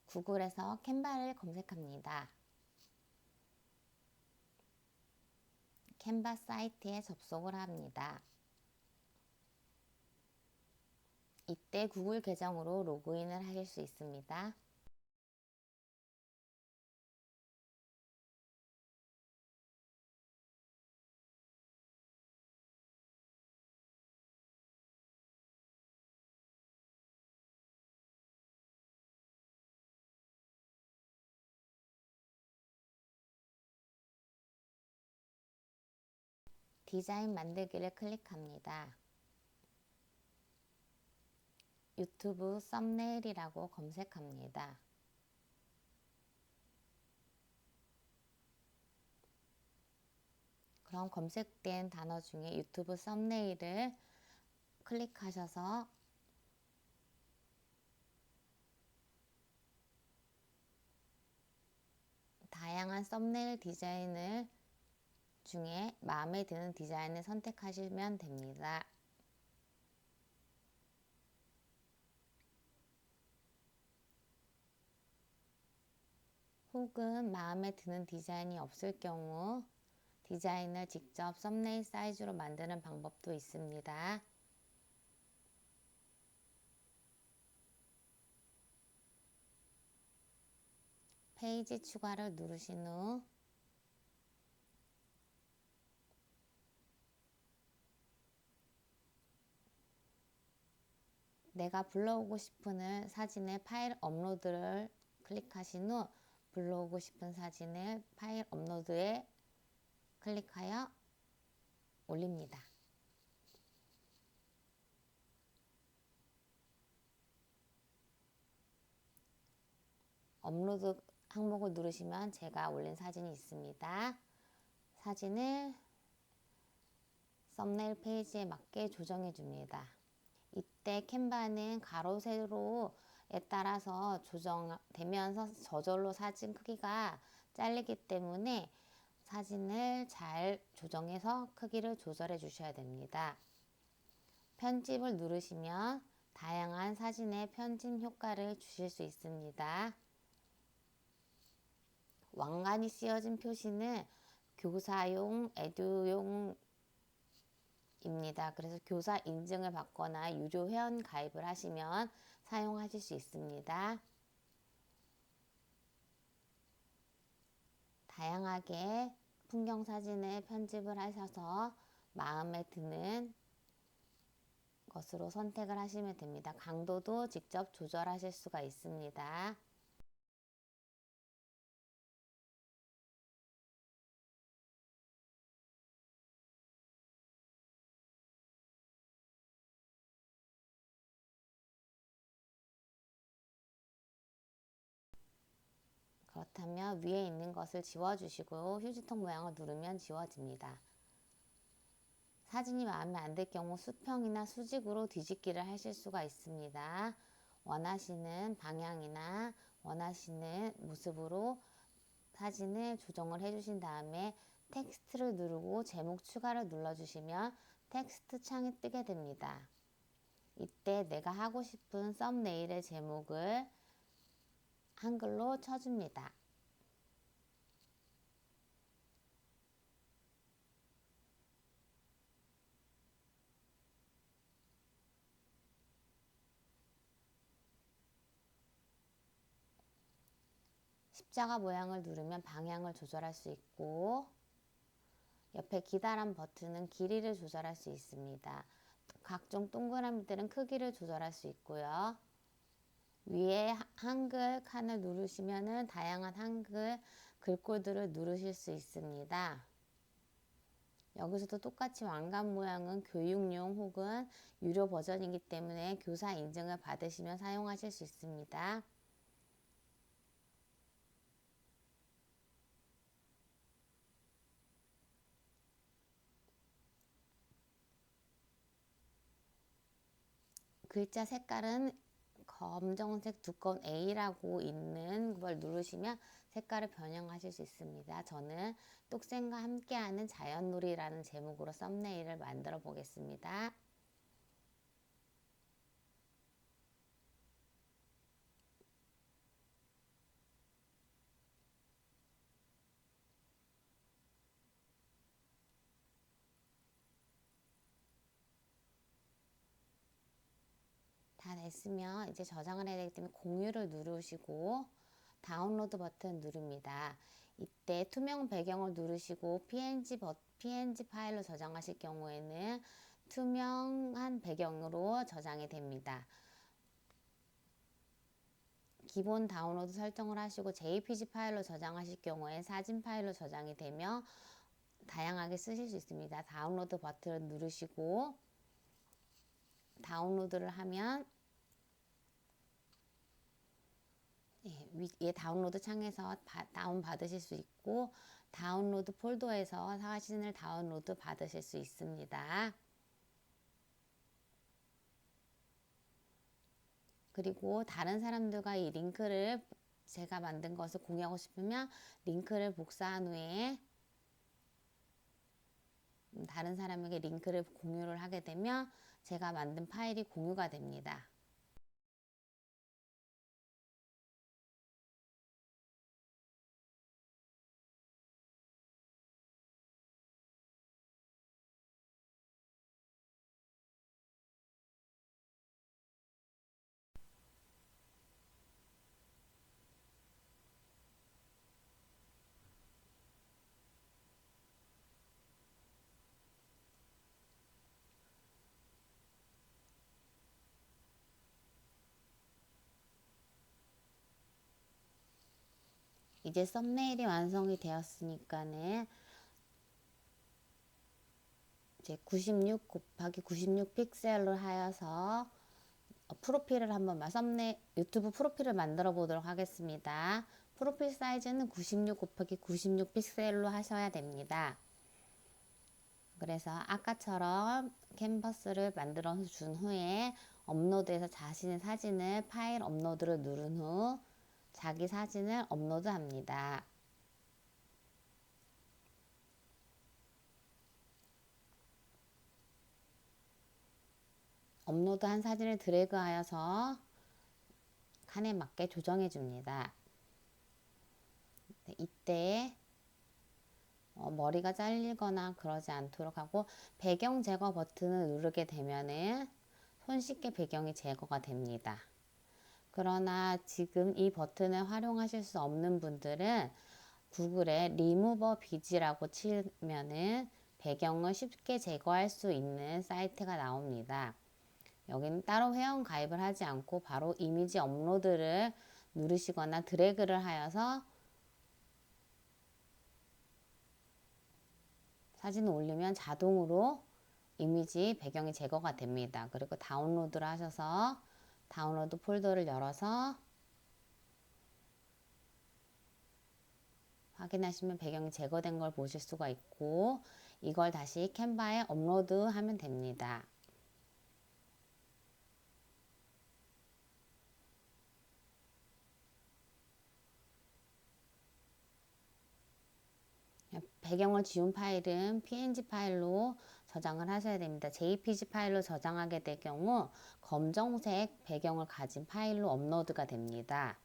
구글에서 캔바를 검색합니다. 캔바 사이트에 접속을 합니다. 이때 구글 계정으로 로그인을 하실 수 있습니다. 디자인 만들기를 클릭합니다. 유튜브 썸네일이라고 검색합니다. 그럼 검색된 단어 중에 유튜브 썸네일을 클릭하셔서 다양한 썸네일 디자인을 중에 마음에 드는 디자인을 선택하시면 됩니다. 혹은 마음에 드는 디자인이 없을 경우 디자인을 직접 썸네일 사이즈로 만드는 방법도 있습니다. 페이지 추가를 누르신 후 내가 불러오고 싶은 사진의 파일 업로드를 클릭하신 후 불러오고 싶은 사진을 파일 업로드에 클릭하여 올립니다. 업로드 항목을 누르시면 제가 올린 사진이 있습니다. 사진을 썸네일 페이지에 맞게 조정해 줍니다. 이때 캔바는 가로 세로에 따라서 조정되면서 저절로 사진 크기가 잘리기 때문에 사진을 잘 조정해서 크기를 조절해 주셔야 됩니다. 편집을 누르시면 다양한 사진의 편집 효과를 주실 수 있습니다. 왕관이 씌워진 표시는 교사용, 에듀용 입니다. 그래서 교사 인증을 받거나 유료 회원 가입을 하시면 사용하실 수 있습니다. 다양하게 풍경 사진을 편집을 하셔서 마음에 드는 것으로 선택을 하시면 됩니다. 강도도 직접 조절하실 수가 있습니다. 그렇다면 위에 있는 것을 지워주시고 휴지통 모양을 누르면 지워집니다. 사진이 마음에 안 들 경우 수평이나 수직으로 뒤집기를 하실 수가 있습니다. 원하시는 방향이나 원하시는 모습으로 사진을 조정을 해주신 다음에 텍스트를 누르고 제목 추가를 눌러주시면 텍스트 창이 뜨게 됩니다. 이때 내가 하고 싶은 썸네일의 제목을 한글로 쳐줍니다. 십자가 모양을 누르면 방향을 조절할 수 있고 옆에 기다란 버튼은 길이를 조절할 수 있습니다. 각종 동그라미들은 크기를 조절할 수 있고요. 위에 한글 칸을 누르시면 다양한 한글 글꼴들을 누르실 수 있습니다. 여기서도 똑같이 왕관 모양은 교육용 혹은 유료 버전이기 때문에 교사 인증을 받으시면 사용하실 수 있습니다. 글자 색깔은 검정색 두꺼운 A라고 있는 걸 누르시면 색깔을 변형하실 수 있습니다. 저는 똑샘과 함께하는 자연놀이라는 제목으로 썸네일을 만들어 보겠습니다. 됐으면 이제 저장을 해야 되기 때문에 공유를 누르시고 다운로드 버튼 누릅니다. 이때 투명 배경을 누르시고 PNG 파일로 저장하실 경우에는 투명한 배경으로 저장이 됩니다. 기본 다운로드 설정을 하시고 JPG 파일로 저장하실 경우에 사진 파일로 저장이 되며 다양하게 쓰실 수 있습니다. 다운로드 버튼을 누르시고 다운로드를 하면 위에 다운로드 창에서 다운 받으실 수 있고 다운로드 폴더에서 사진을 다운로드 받으실 수 있습니다. 그리고 다른 사람들과 이 링크를 제가 만든 것을 공유하고 싶으면 링크를 복사한 후에 다른 사람에게 링크를 공유를 하게 되면 제가 만든 파일이 공유가 됩니다. 이제 썸네일이 완성이 되었으니까는 이제 96 곱하기 96 픽셀로 하여서 프로필을 한번 유튜브 프로필을 만들어 보도록 하겠습니다. 프로필 사이즈는 96 곱하기 96 픽셀로 하셔야 됩니다. 그래서 아까처럼 캔버스를 만들어 준 후에 업로드해서 자신의 사진을 파일 업로드를 누른 후 자기 사진을 업로드합니다. 업로드한 사진을 드래그하여서 칸에 맞게 조정해 줍니다. 이때 머리가 잘리거나 그러지 않도록 하고 배경 제거 버튼을 누르게 되면은 손쉽게 배경이 제거가 됩니다. 그러나 지금 이 버튼을 활용하실 수 없는 분들은 구글에 리무버 비지라고 치면은 배경을 쉽게 제거할 수 있는 사이트가 나옵니다. 여기는 따로 회원 가입을 하지 않고 바로 이미지 업로드를 누르시거나 드래그를 하여서 사진을 올리면 자동으로 이미지 배경이 제거가 됩니다. 그리고 다운로드를 하셔서 다운로드 폴더를 열어서 확인하시면 배경이 제거된 걸 보실 수가 있고 이걸 다시 캔바에 업로드하면 됩니다. 배경을 지운 파일은 PNG 파일로 저장을 하셔야 됩니다. JPG 파일로 저장하게 될 경우 검정색 배경을 가진 파일로 업로드가 됩니다.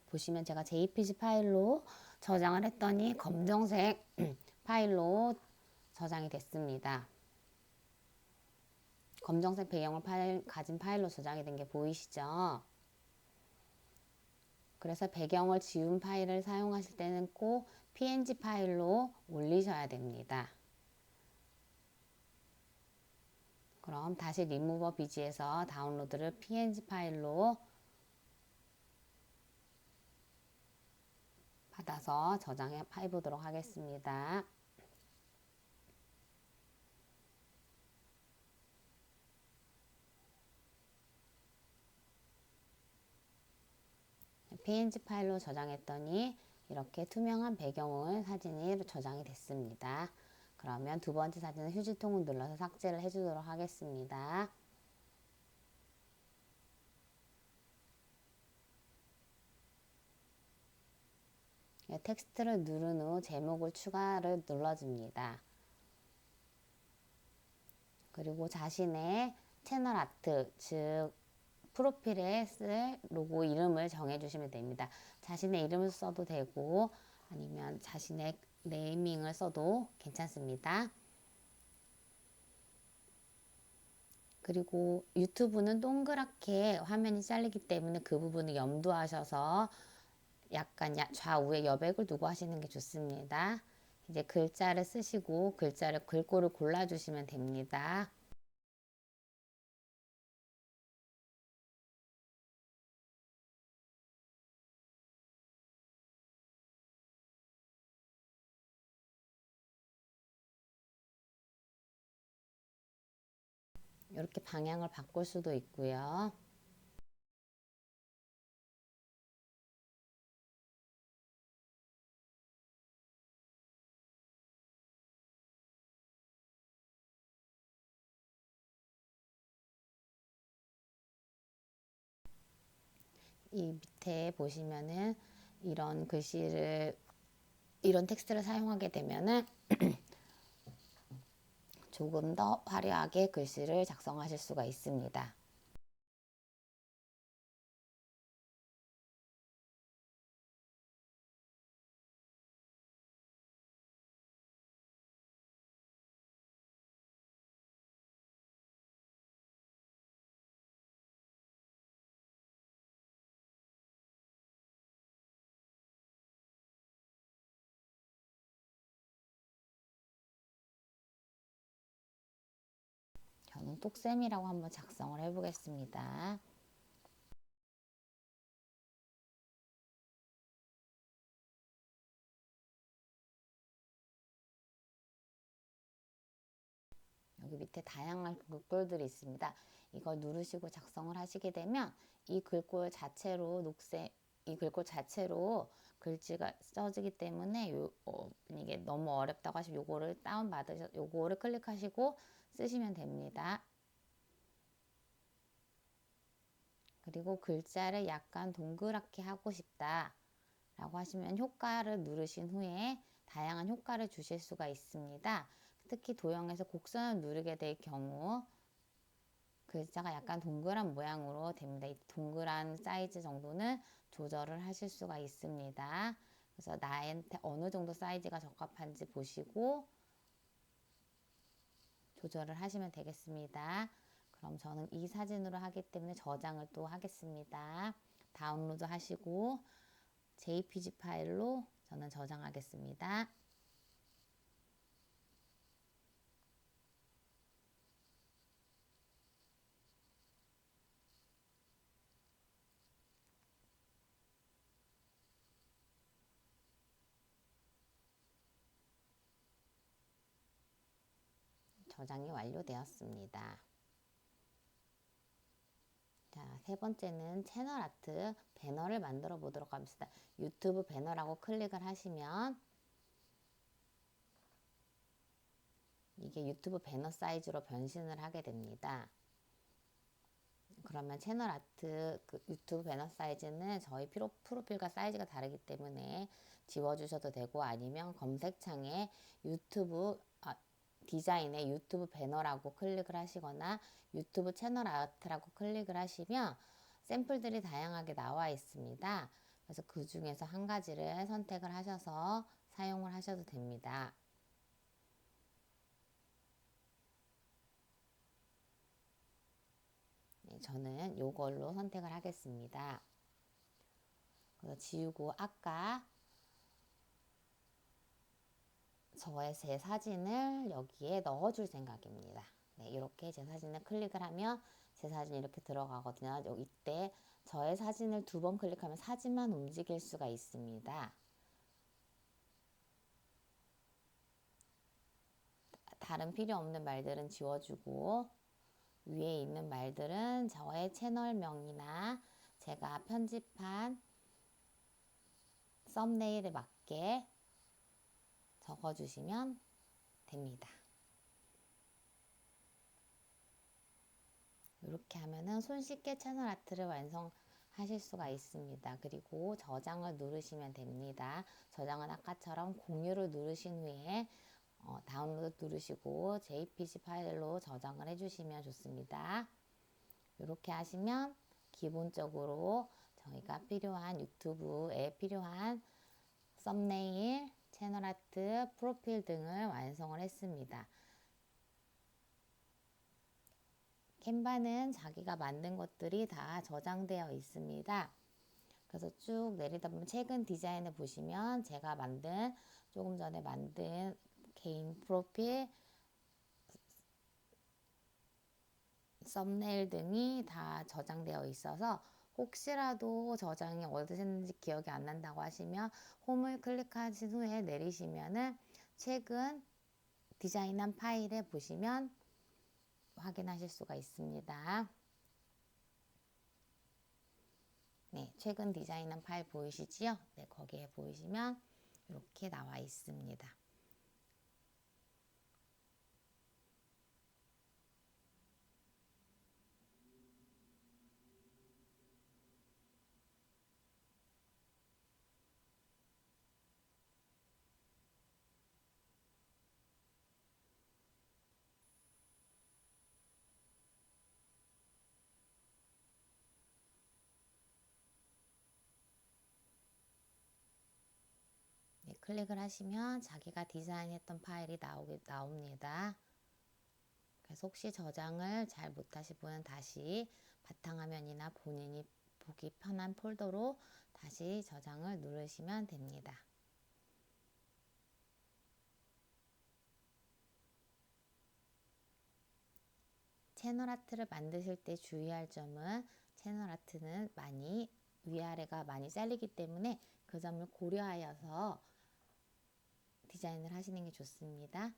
보시면 제가 JPG 파일로 저장을 했더니 검정색 파일로 저장이 됐습니다. 검정색 배경을 가진 파일로 저장이 된 게 보이시죠? 그래서 배경을 지운 파일을 사용하실 때는 꼭 PNG 파일로 올리셔야 됩니다. 그럼 다시 리무버 비지에서 다운로드를 PNG 파일로 받아서 저장해 보도록 하겠습니다. PNG 파일로 저장했더니 이렇게 투명한 배경을 사진이 저장이 됐습니다. 그러면 두 번째 사진은 휴지통을 눌러서 삭제를 해주도록 하겠습니다. 텍스트를 누른 후 제목을 추가를 눌러줍니다. 그리고 자신의 채널 아트, 즉 프로필에 쓸 로고 이름을 정해주시면 됩니다. 자신의 이름을 써도 되고 아니면 자신의 네이밍을 써도 괜찮습니다. 그리고 유튜브는 동그랗게 화면이 잘리기 때문에 그 부분을 염두하셔서 약간 좌우에 여백을 두고 하시는 게 좋습니다. 이제 글자를 쓰시고 글꼴을 골라주시면 됩니다. 이렇게 방향을 바꿀 수도 있고요. 이 밑에 보시면은 이런 글씨를 이런 텍스트를 사용하게 되면은 조금 더 화려하게 글씨를 작성하실 수가 있습니다. 저는 똑쌤이라고 한번 작성을 해보겠습니다. 여기 밑에 다양한 글꼴들이 있습니다. 이걸 누르시고 작성을 하시게 되면 이 글꼴 자체로 이 글꼴 자체로 글씨가 써지기 때문에 이게 너무 어렵다고 하시면 요거를 요거를 클릭하시고 쓰시면 됩니다. 그리고 글자를 약간 동그랗게 하고 싶다 라고 하시면 효과를 누르신 후에 다양한 효과를 주실 수가 있습니다. 특히 도형에서 곡선을 누르게 될 경우 글자가 약간 동그란 모양으로 됩니다. 이 동그란 사이즈 정도는 조절을 하실 수가 있습니다. 그래서 나한테 어느 정도 사이즈가 적합한지 보시고 조절을 하시면 되겠습니다. 그럼 저는 이 사진으로 하기 때문에 저장을 또 하겠습니다. 다운로드 하시고 JPG 파일로 저는 저장하겠습니다. 저장이 완료되었습니다. 자, 세 번째는 채널 아트 배너를 만들어 보도록 하겠습니다. 유튜브 배너라고 클릭을 하시면 이게 유튜브 배너 사이즈로 변신을 하게 됩니다. 그러면 채널 아트 유튜브 배너 사이즈는 저희 프로필과 사이즈가 다르기 때문에 지워주셔도 되고 아니면 검색창에 디자인에 유튜브 배너라고 클릭을 하시거나 유튜브 채널 아트라고 클릭을 하시면 샘플들이 다양하게 나와 있습니다. 그래서 그 중에서 한 가지를 선택을 하셔서 사용을 하셔도 됩니다. 네, 저는 이걸로 선택을 하겠습니다. 그래서 지우고 아까 제 사진을 여기에 넣어줄 생각입니다. 네, 이렇게 제 사진을 클릭을 하면 제 사진이 이렇게 들어가거든요. 이때 저의 사진을 2번 클릭하면 사진만 움직일 수가 있습니다. 다른 필요 없는 말들은 지워주고 위에 있는 말들은 저의 채널명이나 제가 편집한 썸네일에 맞게 적어주시면 됩니다. 이렇게 하면은 손쉽게 채널 아트를 완성하실 수가 있습니다. 그리고 저장을 누르시면 됩니다. 저장은 아까처럼 공유를 누르신 후에 다운로드 누르시고 JPG 파일로 저장을 해주시면 좋습니다. 이렇게 하시면 기본적으로 저희가 필요한 유튜브에 필요한 썸네일, 채널 아트, 프로필 등을 완성을 했습니다. 캔바는 자기가 만든 것들이 다 저장되어 있습니다. 그래서 쭉 내리다 보면 최근 디자인을 보시면 제가 조금 전에 만든 개인 프로필, 썸네일 등이 다 저장되어 있어서 혹시라도 저장이 어디서 했는지 기억이 안 난다고 하시면 홈을 클릭하신 후에 내리시면은 최근 디자인한 파일에 보시면 확인하실 수가 있습니다. 네, 최근 디자인한 파일 보이시지요? 네, 거기에 보이시면 이렇게 나와 있습니다. 네, 클릭을 하시면 자기가 디자인했던 파일이 나옵니다. 그래서 혹시 저장을 잘 못하실 분은 다시 바탕화면이나 본인이 보기 편한 폴더로 다시 저장을 누르시면 됩니다. 채널 아트를 만드실 때 주의할 점은 채널 아트는 위아래가 많이 잘리기 때문에 그 점을 고려하여서 디자인을 하시는 게 좋습니다.